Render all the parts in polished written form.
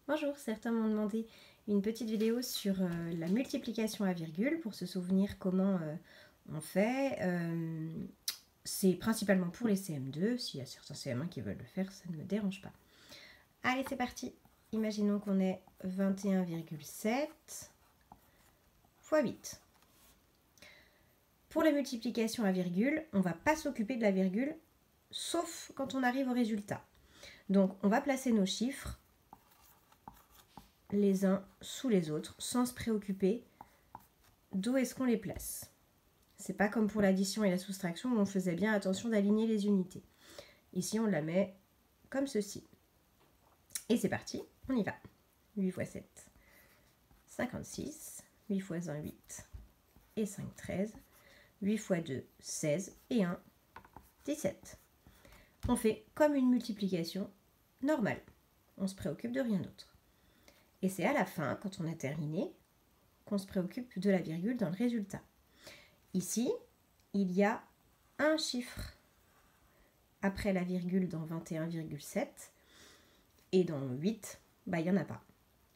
Bonjour, certains m'ont demandé une petite vidéo sur la multiplication à virgule pour se souvenir comment on fait. C'est principalement pour les CM2, s'il y a certains CM1 qui veulent le faire, ça ne me dérange pas. Allez, c'est parti. Imaginons qu'on ait 21,7 fois 8. Pour la multiplication à virgule, on ne va pas s'occuper de la virgule, sauf quand on arrive au résultat. Donc, on va placer nos chiffres les uns sous les autres, sans se préoccuper d'où est-ce qu'on les place. C'est pas comme pour l'addition et la soustraction où on faisait bien attention d'aligner les unités. Ici, on la met comme ceci. Et c'est parti, on y va. 8 fois 7, 56. 8 fois 1, 8. Et 5, 13. 8 fois 2, 16. Et 1, 17. On fait comme une multiplication normale. On ne se préoccupe de rien d'autre. Et c'est à la fin, quand on a terminé, qu'on se préoccupe de la virgule dans le résultat. Ici, il y a un chiffre après la virgule dans 21,7 et dans 8, il n'y en a pas.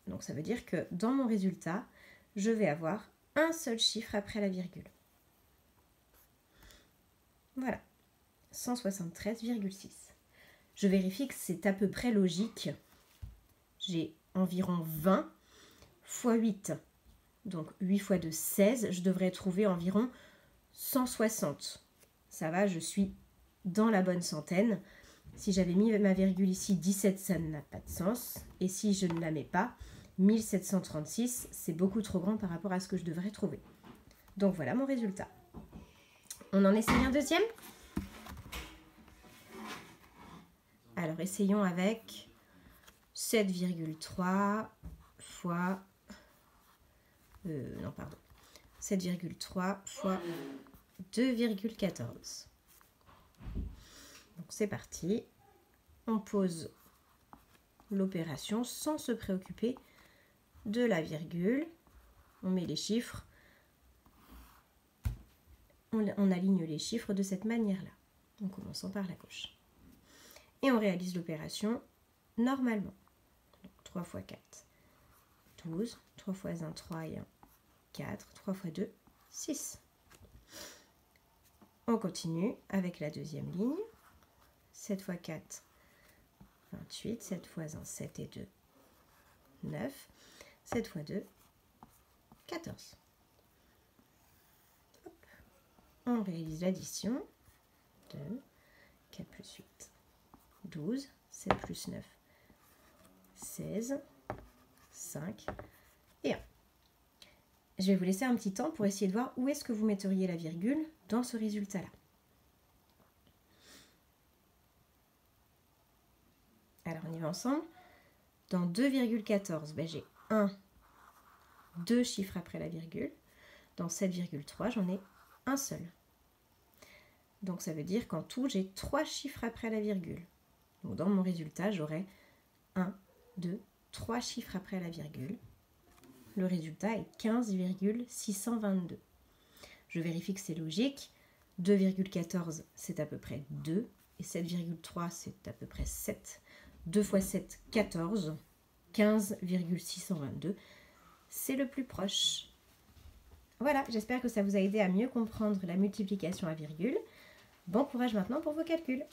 Donc ça veut dire que dans mon résultat, je vais avoir un seul chiffre après la virgule. Voilà, 173,6. Je vérifie que c'est à peu près logique. J'ai environ 20 fois 8. Donc 8 fois 2, 16. Je devrais trouver environ 160. Ça va, je suis dans la bonne centaine. Si j'avais mis ma virgule ici, 17, ça n'a pas de sens. Et si je ne la mets pas, 1736, c'est beaucoup trop grand par rapport à ce que je devrais trouver. Donc voilà mon résultat. On en essaye un deuxième? Alors essayons avec 7,3 fois... 7,3 fois 2,14. Donc c'est parti. On pose l'opération sans se préoccuper de la virgule. On met les chiffres. On aligne les chiffres de cette manière-là, en commençant par la gauche. Et on réalise l'opération normalement. Donc 3 fois 4, 12. 3 fois 1, 3 et 1, 4. 3 fois 2, 6. On continue avec la deuxième ligne. 7 fois 4, 28. 7 fois 1, 7 et 2, 9. 7 fois 2, 14. Hop. On réalise l'addition. 2, 4 plus 8, 12. 7 plus 9, 16. 5 et 1. Je vais vous laisser un petit temps pour essayer de voir où est-ce que vous metteriez la virgule dans ce résultat-là. Alors on y va ensemble. Dans 2,14, j'ai 2 chiffres après la virgule. Dans 7,3, j'en ai un seul. Donc ça veut dire qu'en tout, j'ai 3 chiffres après la virgule. Donc dans mon résultat, j'aurai 1, 2, 3 chiffres après la virgule. Le résultat est 15,622. Je vérifie que c'est logique. 2,14, c'est à peu près 2. Et 7,3, c'est à peu près 7. 2 fois 7, 14. 15,622. C'est le plus proche. Voilà, j'espère que ça vous a aidé à mieux comprendre la multiplication à virgule. Bon courage maintenant pour vos calculs.